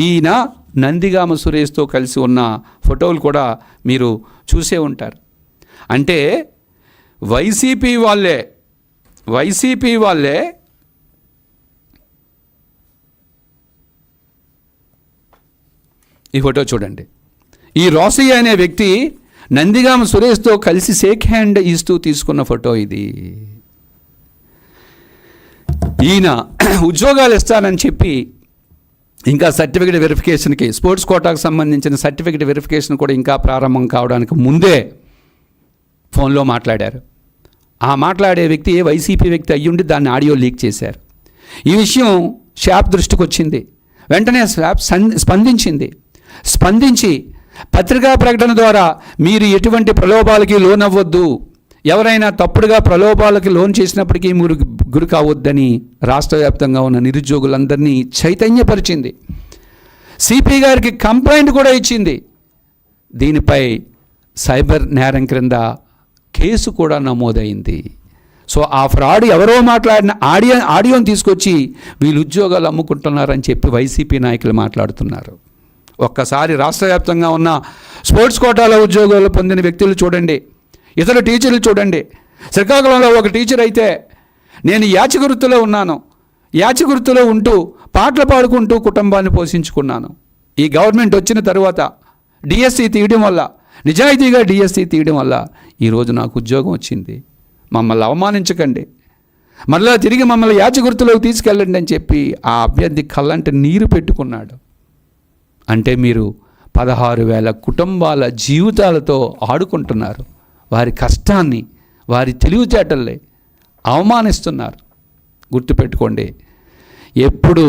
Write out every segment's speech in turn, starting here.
ఈయన నందిగామ సురేష్తో కలిసి ఉన్న ఫోటోలు కూడా మీరు చూసే ఉంటారు. అంటే వైసీపీ వాళ్ళే ఈ ఫోటో చూడండి. ఈ రోసయ్య అనే వ్యక్తి నందిగామ సురేష్తో కలిసి షేక్ హ్యాండ్ ఇస్తూ తీసుకున్న ఫోటో ఇది. ఈయన ఉద్యోగాలు ఇస్తానని చెప్పి ఇంకా సర్టిఫికేట్ వెరిఫికేషన్కి, స్పోర్ట్స్ కోటాకు సంబంధించిన సర్టిఫికేట్ వెరిఫికేషన్ కూడా ఇంకా ప్రారంభం కావడానికి ముందే ఫోన్లో మాట్లాడారు. ఆ మాట్లాడే వ్యక్తి వైసీపీ వ్యక్తి అయ్యుండి దాన్ని ఆడియో లీక్ చేశారు. ఈ విషయం షాప్ దృష్టికి వచ్చింది. వెంటనే షాప్ స్పందించి పత్రికా ప్రకటన ద్వారా మీరు ఎటువంటి ప్రలోభాలకి లోనవ్వద్దు, ఎవరైనా తప్పుడుగా ప్రలోభాలకి లోన్ చేసినప్పటికీ మీరు గురి కావద్దని రాష్ట్ర వ్యాప్తంగా ఉన్న నిరుద్యోగులందరినీ చైతన్యపరిచింది. సిపి గారికి కంప్లైంట్ కూడా ఇచ్చింది. దీనిపై సైబర్ నేరం క్రింద కేసు కూడా నమోదైంది. సో ఆ ఫ్రాడ్ ఎవరో మాట్లాడిన ఆడియోని తీసుకొచ్చి వీళ్ళు ఉద్యోగాలు అమ్ముకుంటున్నారని చెప్పి వైసీపీ నాయకులు మాట్లాడుతున్నారు. ఒక్కసారి రాష్ట్ర వ్యాప్తంగా ఉన్న స్పోర్ట్స్ కోటాలో ఉద్యోగాలు పొందిన వ్యక్తులు చూడండి, ఇతర టీచర్లు చూడండి. శ్రీకాకుళంలో ఒక టీచర్ అయితే, నేను యాచగుర్తులో ఉన్నాను, యాచగుర్తులో ఉంటూ పాటలు పాడుకుంటూ కుటుంబాన్ని పోషించుకున్నాను. ఈ గవర్నమెంట్ వచ్చిన తర్వాత డిఎస్సి తీయడం వల్ల, నిజాయితీగా డిఎస్సి తీయడం వల్ల ఈరోజు నాకు ఉద్యోగం వచ్చింది. మమ్మల్ని అవమానించకండి, మళ్ళీ తిరిగి మమ్మల్ని యాచగుర్తులోకి తీసుకెళ్ళండి అని చెప్పి ఆ అభ్యర్థి కళ్ళంటే నీరు పెట్టుకున్నాడు. అంటే మీరు 16,000 కుటుంబాల జీవితాలతో ఆడుకుంటున్నారు. వారి కష్టాన్ని, వారి తెలివితేటల్ని అవమానిస్తున్నారు. గుర్తుపెట్టుకోండి, ఎప్పుడు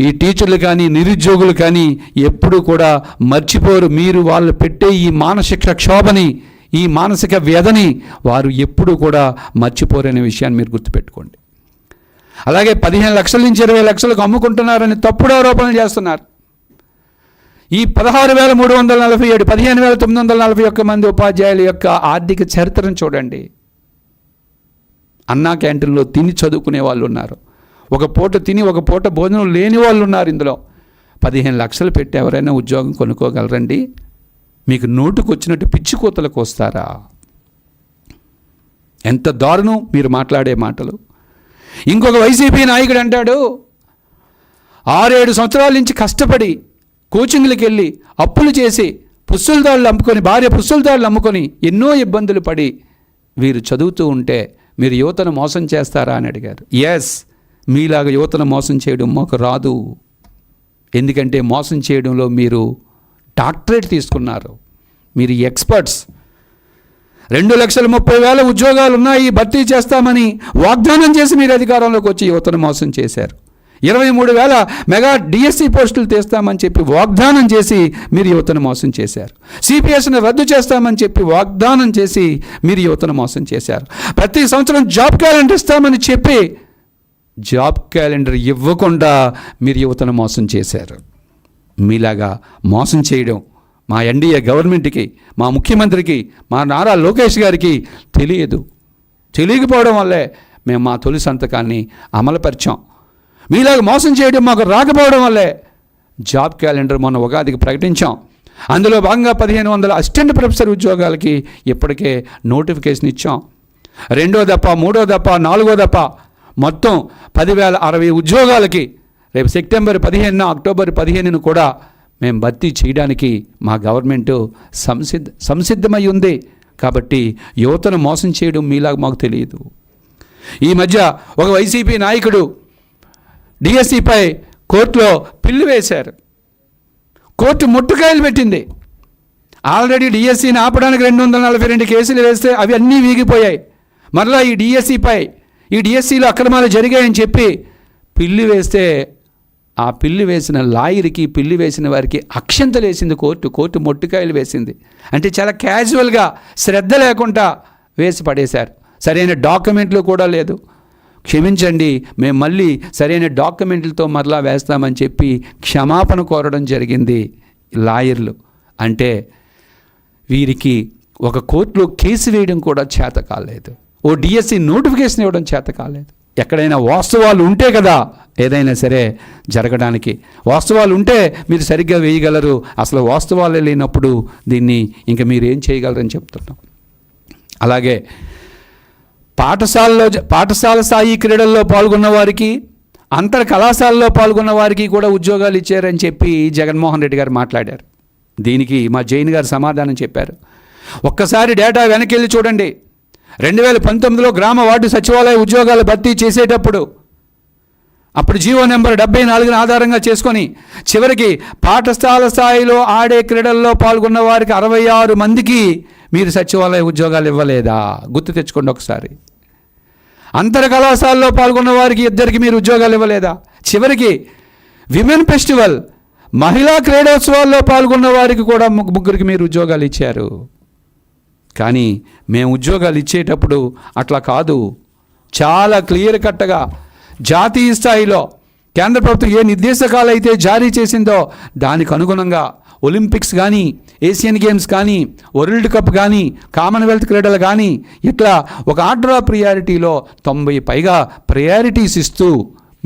ఈ టీచర్లు కానీ నిరుద్యోగులు కానీ ఎప్పుడు కూడా మర్చిపోరు. మీరు వాళ్ళు పెట్టే ఈ మానసిక క్షోభని, ఈ మానసిక వ్యధని వారు ఎప్పుడు కూడా మర్చిపోరనే విషయాన్ని మీరు గుర్తుపెట్టుకోండి. అలాగే 15 లక్షల నుంచి 20 లక్షలకు అమ్ముకుంటున్నారని తప్పుడు ఆరోపణలు చేస్తున్నారు. ఈ 16,347 15,941 మంది ఉపాధ్యాయుల యొక్క ఆర్థిక చరిత్రను చూడండి. అన్నా క్యాంటీన్లో తిని చదువుకునే వాళ్ళు ఉన్నారు, ఒక పూట తిని ఒక పూట భోజనం లేని వాళ్ళు ఉన్నారు. ఇందులో 15 లక్షలు పెట్టి ఎవరైనా ఉద్యోగం కొనుక్కోగలరండి? మీకు నోటుకు వచ్చినట్టు పిచ్చి కూతలకు వస్తారా? ఎంత దారుణం మీరు మాట్లాడే మాటలు. ఇంకొక వైసీపీ నాయకుడు అంటాడు, 6-7 సంవత్సరాల నుంచి కష్టపడి కోచింగ్లకు వెళ్ళి అప్పులు చేసి పుస్తలదారులు అమ్ముకొని, భార్య పుస్తలదారులు అమ్ముకొని ఎన్నో ఇబ్బందులు పడి వీరు చదువుతూ ఉంటే మీరు యువతను మోసం చేస్తారా అని అడిగారు. ఎస్, మీలాగా యువతను మోసం చేయడం మాకు రాదు. ఎందుకంటే మోసం చేయడంలో మీరు డాక్టరేట్ తీసుకున్నారు, మీరు ఎక్స్పర్ట్స్. 2,30,000 ఉద్యోగాలు ఉన్నాయి, భర్తీ చేస్తామని వాగ్దానం చేసి మీరు అధికారంలోకి వచ్చి యువతను మోసం చేశారు. 23,000 మెగా డిఎస్సి పోస్టులు తెస్తామని చెప్పి వాగ్దానం చేసి మీరు యువతను మోసం చేశారు. సిపిఎస్ని రద్దు చేస్తామని చెప్పి వాగ్దానం చేసి మీరు యువతను మోసం చేశారు. ప్రతి సంవత్సరం జాబ్ క్యాలెండర్ ఇస్తామని చెప్పి జాబ్ క్యాలెండర్ ఇవ్వకుండా మీరు యువతను మోసం చేశారు. మీలాగా మోసం చేయడం మా ఎన్డీఏ గవర్నమెంట్కి, మా ముఖ్యమంత్రికి, మా నారా లోకేష్ గారికి తెలియకపోవడం వల్లే మేము మా తొలి సంతకాన్ని అమలుపరిచాం. మీలాగా మోసం చేయడం మాకు రాకపోవడం వల్లే జాబ్ క్యాలెండర్ మొన్న ఉగాదికి ప్రకటించాం. అందులో భాగంగా 1,500 అసిస్టెంట్ ప్రొఫెసర్ ఉద్యోగాలకి ఇప్పటికే నోటిఫికేషన్ ఇచ్చాం. 2వ దఫ, 3వ దఫ, 4వ దఫ మొత్తం 10,060 ఉద్యోగాలకి రేపు సెప్టెంబర్ 15, అక్టోబర్ 15 కూడా మేము భర్తీ చేయడానికి మా గవర్నమెంట్ సంసిద్ధమై ఉంది. కాబట్టి యువతను మోసం చేయడం మీలాగా మాకు తెలియదు. ఈ మధ్య ఒక వైసీపీ నాయకుడు డిఎస్సిపై కోర్టులో పిల్లు వేశారు. కోర్టు ముట్టుకాయలు పెట్టింది. ఆల్రెడీ డిఎస్సిని ఆపడానికి 242 కేసులు వేస్తే అవి అన్నీ వీగిపోయాయి. మరలా ఈ డిఎస్సిలో అక్రమాలు జరిగాయని చెప్పి పిల్లి వేస్తే ఆ పిల్లి వేసిన లాయర్కి, పిల్లి వేసిన వారికి అక్షంతలు వేసింది కోర్టు మొట్టికాయలు వేసింది. అంటే చాలా క్యాజువల్గా, శ్రద్ధ లేకుండా వేసి పడేశారు. సరైన డాక్యుమెంట్లు కూడా లేదు. క్షమించండి, మేము మళ్ళీ సరైన డాక్యుమెంట్లతో మరలా వేస్తామని చెప్పి క్షమాపణ కోరడం జరిగింది లాయర్లు. అంటే వీరికి ఒక కోర్టులో కేసు వేయడం కూడా చేత కాలేదు, ఓ డిఎస్సి నోటిఫికేషన్ ఇవ్వడం చేత కాలేదు. ఎక్కడైనా వాస్తవాలు ఉంటే కదా ఏదైనా సరే జరగడానికి. వాస్తవాలు ఉంటే మీరు సరిగ్గా వేయగలరు. అసలు వాస్తవాలే లేనప్పుడు దీన్ని ఇంకా మీరు ఏం చేయగలరని చెప్తున్నాం. అలాగే పాఠశాల స్థాయి క్రీడల్లో పాల్గొన్న వారికి, అంతర్ కళాశాలలో పాల్గొన్న వారికి కూడా ఉద్యోగాలు ఇచ్చారని చెప్పి జగన్మోహన్ రెడ్డి గారు మాట్లాడారు. దీనికి మా జైన్ గారు సమాధానం చెప్పారు. ఒక్కసారి డేటా వెనక్కి వెళ్ళి చూడండి. 2019లో గ్రామ వార్డు సచివాలయ ఉద్యోగాలు భర్తీ చేసేటప్పుడు అప్పుడు జీవో నెంబర్ 74 ఆధారంగా చేసుకొని చివరికి పాఠశాల స్థాయిలో ఆడే క్రీడల్లో పాల్గొన్న వారికి 66 మందికి మీరు సచివాలయ ఉద్యోగాలు ఇవ్వలేదా? గుర్తు తెచ్చుకోండి ఒకసారి. అంతర్ కళాశాలలో పాల్గొన్న వారికి 2 మీరు ఉద్యోగాలు ఇవ్వలేదా? చివరికి విమెన్ ఫెస్టివల్ మహిళా క్రీడోత్సవాల్లో పాల్గొన్న వారికి కూడా 3 మీరు ఉద్యోగాలు ఇచ్చారు. కానీ మేము ఉద్యోగాలు ఇచ్చేటప్పుడు అట్లా కాదు. చాలా క్లియర్ కట్గా జాతీయ స్థాయిలో కేంద్ర ప్రభుత్వం ఏ నిర్దేశకాలు అయితే జారీ చేసిందో దానికి అనుగుణంగా ఒలింపిక్స్ కానీ, ఏషియన్ గేమ్స్ కానీ, వరల్డ్ కప్ కానీ, కామన్వెల్త్ క్రీడలు కానీ ఇట్లా ఒక ఆర్డర్ ఆఫ్ ప్రియారిటీలో 90 పైగా ప్రయారిటీస్ ఇస్తూ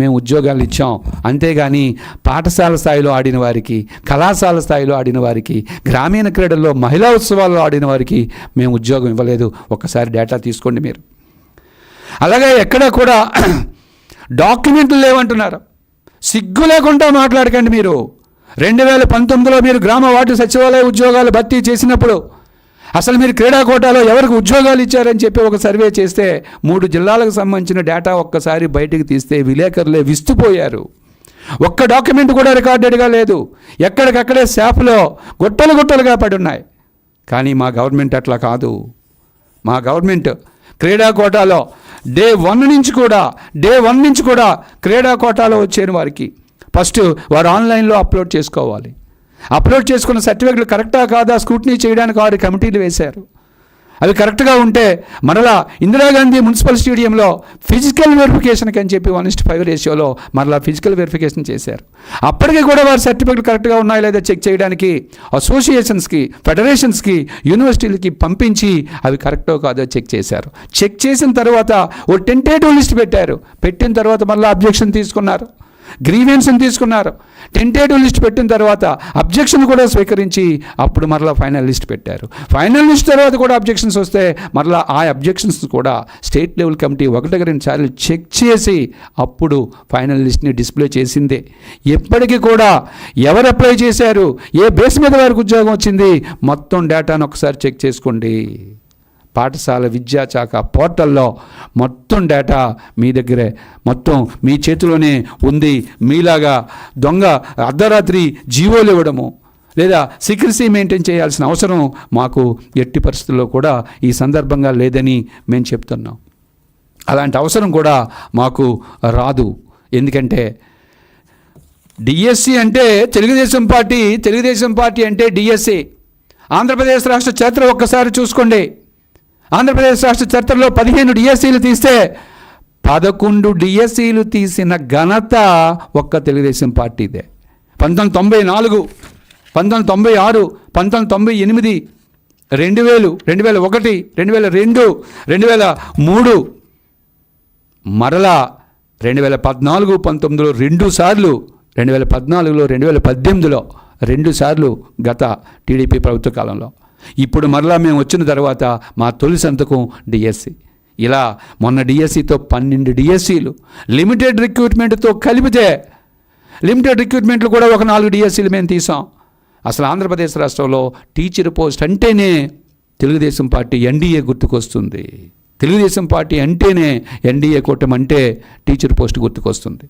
మేము ఉద్యోగాలు ఇచ్చాం. అంతేగాని పాఠశాల స్థాయిలో ఆడిన వారికి, కళాశాల స్థాయిలో ఆడిన వారికి, గ్రామీణ క్రీడల్లో మహిళా ఉత్సవాల్లో ఆడిన వారికి మేము ఉద్యోగం ఇవ్వలేదు. ఒక్కసారి డేటా తీసుకోండి మీరు. అలాగే ఎక్కడ కూడా డాక్యుమెంట్లు లేవంటున్నారు. సిగ్గు లేకుండా మాట్లాడకండి మీరు. 2019లో మీరు గ్రామ వార్డు సచివాలయ ఉద్యోగాలు భర్తీ చేసినప్పుడు అసలు మీరు క్రీడా కోటాలో ఎవరికి ఉద్యోగాలు ఇచ్చారని చెప్పి ఒక సర్వే చేస్తే 3 జిల్లాలకు సంబంధించిన డేటా ఒక్కసారి బయటికి తీస్తే విలేకరులే విస్తుపోయారు. ఒక్క డాక్యుమెంట్ కూడా రికార్డెడ్గా లేదు. ఎక్కడికక్కడే శాప్లో గుట్టలుగా పడి ఉన్నాయి. కానీ మా గవర్నమెంట్ అట్లా కాదు. మా గవర్నమెంట్ క్రీడా కోటాలో డే 1 నుంచి కూడా క్రీడా కోటాలో వచ్చే వారికి ఫస్ట్ వారు ఆన్లైన్లో అప్లోడ్ చేసుకోవాలి. అప్లోడ్ చేసుకున్న సర్టిఫికెట్లు కరెక్టా కాదా స్క్రూటినీ చేయడానికి 6 కమిటీలు వేశారు. అవి కరెక్ట్గా ఉంటే మరలా ఇందిరాగాంధీ మున్సిపల్ స్టేడియంలో ఫిజికల్ వెరిఫికేషన్కి అని చెప్పి 1:5 రేషియోలో మరలా ఫిజికల్ వెరిఫికేషన్ చేశారు. అప్పటికి కూడా వారి సర్టిఫికెట్లు కరెక్ట్గా ఉన్నాయా లేదా చెక్ చేయడానికి అసోసియేషన్స్కి, ఫెడరేషన్స్కి, యూనివర్సిటీలకి పంపించి అవి కరెక్టో కాదో చెక్ చేశారు. చెక్ చేసిన తర్వాత ఓ టెంటేటివ్ లిస్ట్ పెట్టారు. పెట్టిన తర్వాత మళ్ళీ అబ్జెక్షన్ తీసుకున్నారు, గ్రీవెన్స్ని తీసుకున్నారు. టెంటేటివ్ లిస్ట్ పెట్టిన తర్వాత అబ్జెక్షన్ కూడా స్వీకరించి అప్పుడు మరలా ఫైనల్ లిస్ట్ పెట్టారు. ఫైనల్ లిస్ట్ తర్వాత కూడా అబ్జెక్షన్స్ వస్తే మరలా ఆ అబ్జెక్షన్స్ కూడా స్టేట్ లెవెల్ కమిటీ 1-2 సార్లు చెక్ చేసి అప్పుడు ఫైనల్ లిస్ట్ని డిస్ప్లే చేసిందే. ఎప్పటికీ కూడా ఎవరు అప్లై చేశారు, ఏ బేస్ మీద వారికి ఉద్యోగం వచ్చింది, మొత్తం డేటాను ఒకసారి చెక్ చేసుకోండి. పాఠశాల విద్యాశాఖ పోర్టల్లో మొత్తం డేటా మీ దగ్గరే, మొత్తం మీ చేతిలోనే ఉంది. మీలాగా దొంగ అర్ధరాత్రి జీవోలు ఇవ్వడము లేదా సీక్రెసీ మెయింటైన్ చేయాల్సిన అవసరం మాకు ఎట్టి పరిస్థితుల్లో కూడా ఈ సందర్భంగా లేదని మేము చెప్తున్నాం. అలాంటి అవసరం కూడా మాకు రాదు. ఎందుకంటే డిఎస్సి అంటే తెలుగుదేశం పార్టీ అంటే డిఎస్సి. ఆంధ్రప్రదేశ్ రాష్ట్ర చరిత్ర ఒక్కసారి చూసుకోండి. ఆంధ్రప్రదేశ్ రాష్ట్ర చరిత్రలో 15 డిఎస్సీలు తీస్తే 11 డిఎస్సీలు తీసిన ఘనత ఒక్క తెలుగుదేశం పార్టీదే. 1994, 1996, 1998, 2000, 2001, 2002, 2003, మరలా 2014, 19లో 2 సార్లు, 2014లో, 2018లో 2 సార్లు గత టీడీపీ ప్రభుత్వ కాలంలో. ఇప్పుడు మరలా మేము వచ్చిన తర్వాత మా తొలి సంతకం డిఎస్సి. ఇలా మొన్న డిఎస్సితో 12 డిఎస్సీలు లిమిటెడ్ రిక్రూట్మెంట్తో కలిపితే లిమిటెడ్ రిక్రూట్మెంట్లు కూడా ఒక 4 డిఎస్సీలు మేము తీసాం. అసలు ఆంధ్రప్రదేశ్ రాష్ట్రంలో టీచర్ పోస్ట్ అంటేనే తెలుగుదేశం పార్టీ ఎన్డీఏ గుర్తుకొస్తుంది. తెలుగుదేశం పార్టీ అంటేనే ఎన్డీఏ కూటమి అంటే టీచర్ పోస్ట్ గుర్తుకొస్తుంది.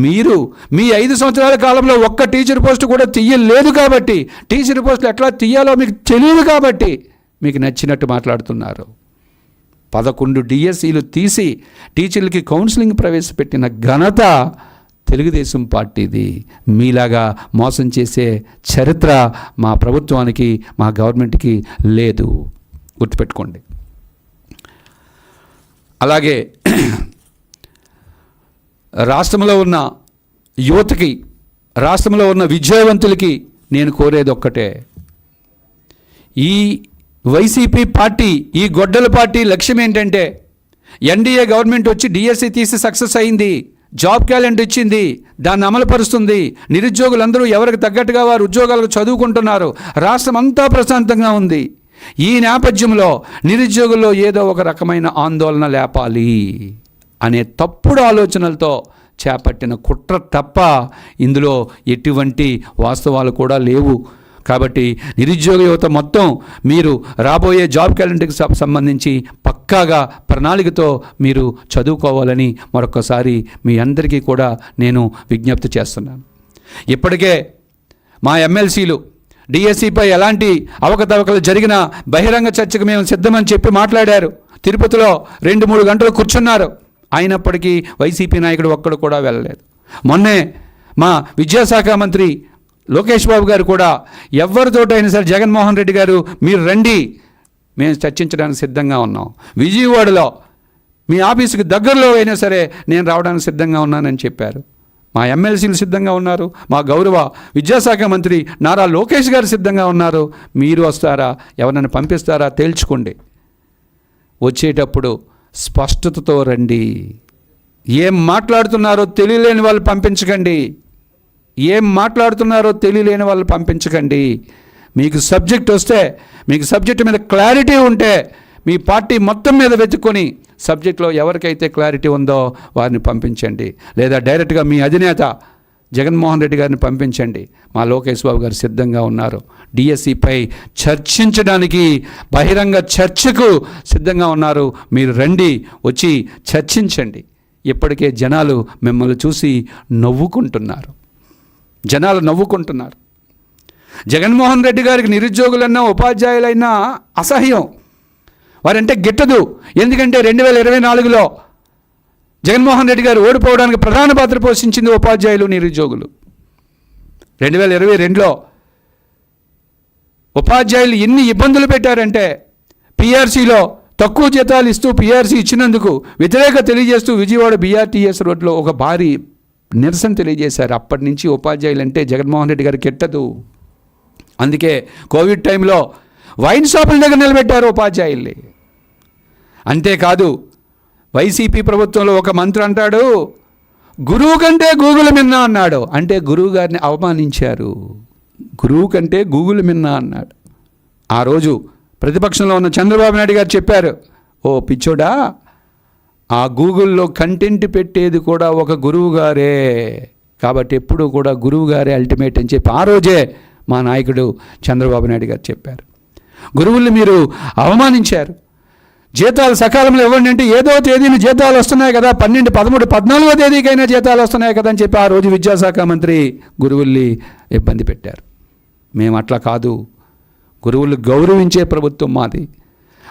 మీరు మీ 5 సంవత్సరాల కాలంలో ఒక్క టీచర్ పోస్ట్ కూడా తీయలేదు కాబట్టి, టీచర్ పోస్టులు ఎట్లా తీయాలో మీకు తెలియదు కాబట్టి మీకు నచ్చినట్టు మాట్లాడుతున్నారు. 11 డిఎస్సీలు తీసి టీచర్లకి కౌన్సిలింగ్ ప్రవేశపెట్టిన ఘనత తెలుగుదేశం పార్టీది. మీలాగా మోసం చేసే చరిత్ర మా ప్రభుత్వానికి, మా గవర్నమెంట్కి లేదు, గుర్తుపెట్టుకోండి. అలాగే రాష్ట్రంలో ఉన్న యువతకి, రాష్ట్రంలో ఉన్న విద్యావంతులకి నేను కోరేది ఒక్కటే. ఈ వైసీపీ పార్టీ, ఈ గొడ్డల పార్టీ లక్ష్యం ఏంటంటే ఎన్డీఏ గవర్నమెంట్ వచ్చి డిఎస్సి తీసి సక్సెస్ అయింది, జాబ్ క్యాలెండర్ ఇచ్చింది, దాన్ని అమలుపరుస్తుంది. నిరుద్యోగులందరూ ఎవరికి తగ్గట్టుగా వారు ఉద్యోగాలకు చదువుకుంటున్నారు. రాష్ట్రం అంతా ప్రశాంతంగా ఉంది. ఈ నేపథ్యంలో నిరుద్యోగుల్లో ఏదో ఒక రకమైన ఆందోళన లేపాలి అనే తప్పుడు ఆలోచనలతో చేపట్టిన కుట్ర తప్ప ఇందులో ఎటువంటి వాస్తవాలు కూడా లేవు. కాబట్టి నిరుద్యోగ యువత మొత్తం మీరు రాబోయే జాబ్ క్యాలెండర్కి సంబంధించి పక్కాగా ప్రణాళికతో మీరు చదువుకోవాలని మరొకసారి మీ అందరికీ కూడా నేను విజ్ఞప్తి చేస్తున్నాను. ఇప్పటికే మా ఎమ్మెల్సీలు డిఎస్సిపై ఎలాంటి అవకతవకలు జరిగినా బహిరంగ చర్చకు మేము సిద్ధమని చెప్పి మాట్లాడారు. తిరుపతిలో 2-3 గంటలు కూర్చున్నారు. అయినప్పటికీ వైసీపీ నాయకుడు ఒక్కడు కూడా వెళ్ళలేదు. మొన్నే మా విద్యాశాఖ మంత్రి లోకేష్ బాబు గారు కూడా ఎవరితోటైనా సరే జగన్మోహన్ రెడ్డి గారు మీరు రండి, మేము చర్చించడానికి సిద్ధంగా ఉన్నాం, విజయవాడలో మీ ఆఫీసుకి దగ్గరలో అయినా సరే నేను రావడానికి సిద్ధంగా ఉన్నానని చెప్పారు. మా ఎమ్మెల్సీలు సిద్ధంగా ఉన్నారు. మా గౌరవ విద్యాశాఖ మంత్రి నారా లోకేష్ గారు సిద్ధంగా ఉన్నారు. మీరు వస్తారా, ఎవరినైనా పంపిస్తారా తేల్చుకోండి. వచ్చేటప్పుడు స్పష్టతతో రండి. ఏం మాట్లాడుతున్నారో తెలియలేని వాళ్ళు పంపించకండి. మీకు సబ్జెక్ట్ వస్తే, మీకు సబ్జెక్టు మీద క్లారిటీ ఉంటే మీ పార్టీ మొత్తం మీద వెతుక్కొని సబ్జెక్ట్లో ఎవరికైతే క్లారిటీ ఉందో వారిని పంపించండి. లేదా డైరెక్ట్గా మీ అధినేత జగన్మోహన్ రెడ్డి గారిని పంపించండి. మా లోకేష్ బాబు గారు సిద్ధంగా ఉన్నారు. డిఎస్సిపై చర్చించడానికి బహిరంగ చర్చకు సిద్ధంగా ఉన్నారు. మీరు రండి, వచ్చి చర్చించండి. ఇప్పటికే జనాలు మిమ్మల్ని చూసి నవ్వుకుంటున్నారు. జగన్మోహన్ రెడ్డి గారికి నిరుద్యోగులన్నా ఉపాధ్యాయులైనా అసహ్యం, వారంటే గిట్టదు. ఎందుకంటే 2024లో జగన్మోహన్ రెడ్డి గారు ఓడిపోవడానికి ప్రధాన పాత్ర పోషించింది ఉపాధ్యాయులు, నిరుద్యోగులు. 2022లో ఉపాధ్యాయులు ఎన్ని ఇబ్బందులు పెట్టారంటే పిఆర్సీలో తక్కువ జీతాలు ఇస్తూ పిఆర్సీ ఇచ్చినందుకు వ్యతిరేకత తెలియజేస్తూ విజయవాడ బీఆర్టీఎస్ రోడ్లో ఒక భారీ నిరసన తెలియజేశారు. అప్పటి నుంచి ఉపాధ్యాయులు అంటే జగన్మోహన్ రెడ్డి గారికి కెట్టదు. అందుకే కోవిడ్ టైంలో వైన్ షాపుల దగ్గర నిలబెట్టారు ఉపాధ్యాయుల్ని. అంతేకాదు వైసీపీ ప్రభుత్వంలో ఒక మంత్రి అంటాడు, గురువు కంటే గూగుల్ మిన్నా అన్నాడు. అంటే గురువు గారిని అవమానించారు. గురువు కంటే గూగుల్ మిన్నా అన్నాడు. ఆ రోజు ప్రతిపక్షంలో ఉన్న చంద్రబాబు నాయుడు గారు చెప్పారు, ఓ పిచ్చోడా, ఆ గూగుల్లో కంటెంట్ పెట్టేది కూడా ఒక గురువు గారే, కాబట్టి ఎప్పుడూ కూడా గురువు గారే అల్టిమేట్ అని చెప్పి ఆ రోజే మా నాయకుడు చంద్రబాబు నాయుడు గారు చెప్పారు. గురువుల్ని మీరు అవమానించారు. జీతాలు సకాలంలో ఇవ్వండి అంటే ఏదో తేదీని జీతాలు వస్తున్నాయి కదా, 12, 13, 14వ తేదీకైనా జీతాలు వస్తున్నాయి కదా అని చెప్పి ఆ రోజు విద్యాశాఖ మంత్రి గురువుల్ని ఇబ్బంది పెట్టారు. మేము అట్లా కాదు, గురువులు గౌరవించే ప్రభుత్వం మాది.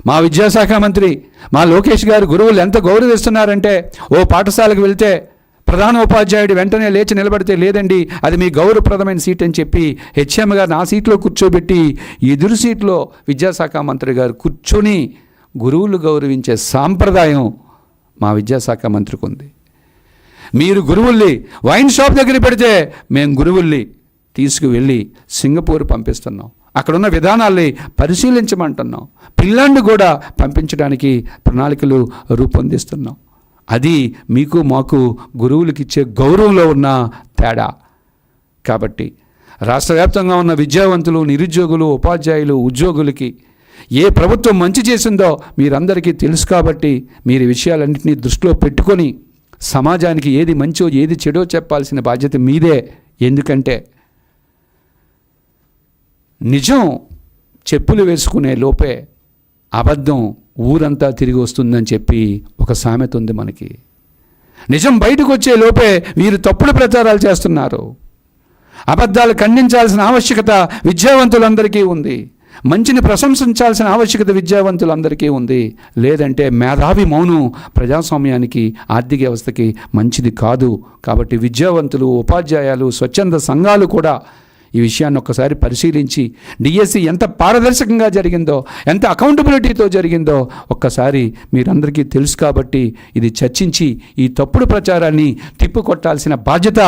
మా విద్యాశాఖ మంత్రి మా లోకేష్ గారు గురువులు ఎంత గౌరవిస్తున్నారంటే, ఓ పాఠశాలకు వెళ్తే ప్రధాన ఉపాధ్యాయుడు వెంటనే లేచి నిలబడితే లేదండి అది మీ గౌరవప్రదమైన సీట్ అని చెప్పి హెచ్ఎం గారు నా సీట్లో కూర్చోబెట్టి ఎదురు సీట్లో విద్యాశాఖ మంత్రి గారు కూర్చొని గురువులు గౌరవించే సాంప్రదాయం మా విద్యాశాఖ మంత్రికి ఉంది. మీరు గురువుల్ని వైన్ షాప్ దగ్గర పెడితే మేము గురువుల్ని తీసుకువెళ్ళి సింగపూర్ పంపిస్తున్నాం. అక్కడున్న విధానాల్ని పరిశీలించమంటున్నాం. పిల్లల్ని కూడా పంపించడానికి ప్రణాళికలు రూపొందిస్తున్నాం. అది మీకు మాకు గురువులకి ఇచ్చే గౌరవంలో ఉన్న తేడా. కాబట్టి రాష్ట్ర వ్యాప్తంగా ఉన్న విద్యావంతులు, నిరుద్యోగులు, ఉపాధ్యాయులు, ఉద్యోగులకి ఏ ప్రభుత్వం మంచి చేసిందో మీరందరికీ తెలుసు. కాబట్టి మీరు ఈ విషయాలన్నింటినీ దృష్టిలో పెట్టుకొని సమాజానికి ఏది మంచో ఏది చెడో చెప్పాల్సిన బాధ్యత మీదే. ఎందుకంటే నిజం చెప్పులు వేసుకునే లోపే అబద్ధం ఊరంతా తిరిగి వస్తుందని చెప్పి ఒక సామెత ఉంది మనకి. నిజం బయటకు వచ్చే లోపే వీరు తప్పుడు ప్రచారాలు చేస్తున్నారు. అబద్ధాలు ఖండించాల్సిన ఆవశ్యకత విద్యావంతులందరికీ ఉంది. మంచిని ప్రశంసించాల్సిన ఆవశ్యకత విద్యావంతులందరికీ ఉంది. లేదంటే మేధావి మౌనం ప్రజాస్వామ్యానికి, ఆర్థిక వ్యవస్థకి మంచిది కాదు. కాబట్టి విద్యావంతులు, ఉపాధ్యాయులు, స్వచ్ఛంద సంఘాలు కూడా ఈ విషయాన్ని ఒక్కసారి పరిశీలించి డిఎస్సి ఎంత పారదర్శకంగా జరిగిందో, ఎంత అకౌంటబిలిటీతో జరిగిందో ఒక్కసారి మీరందరికీ తెలుసు. కాబట్టి ఇది చర్చించి ఈ తప్పుడు ప్రచారాన్ని తిప్పికొట్టాల్సిన బాధ్యత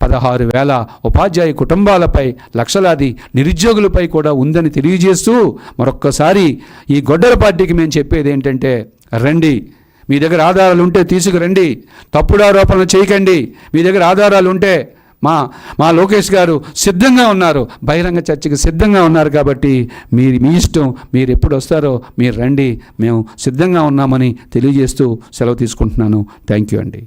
16,000 ఉపాధ్యాయ కుటుంబాలపై, లక్షలాది నిరుద్యోగులపై కూడా ఉందని తెలియజేస్తూ మరొక్కసారి ఈ గొడ్డల పార్టీకి మేము చెప్పేది ఏంటంటే, రండి, మీ దగ్గర ఆధారాలు ఉంటే తీసుకురండి, తప్పుడు ఆరోపణలు చేయకండి. మీ దగ్గర ఆధారాలు ఉంటే మా లోకేష్ గారు సిద్ధంగా ఉన్నారు, బహిరంగ చర్చకి సిద్ధంగా ఉన్నారు. కాబట్టి మీ ఇష్టం, మీరు ఎప్పుడు వస్తారో మీరు రండి, మేము సిద్ధంగా ఉన్నామని తెలియజేస్తూ సెలవు తీసుకుంటున్నాను. థ్యాంక్ యూ అండి.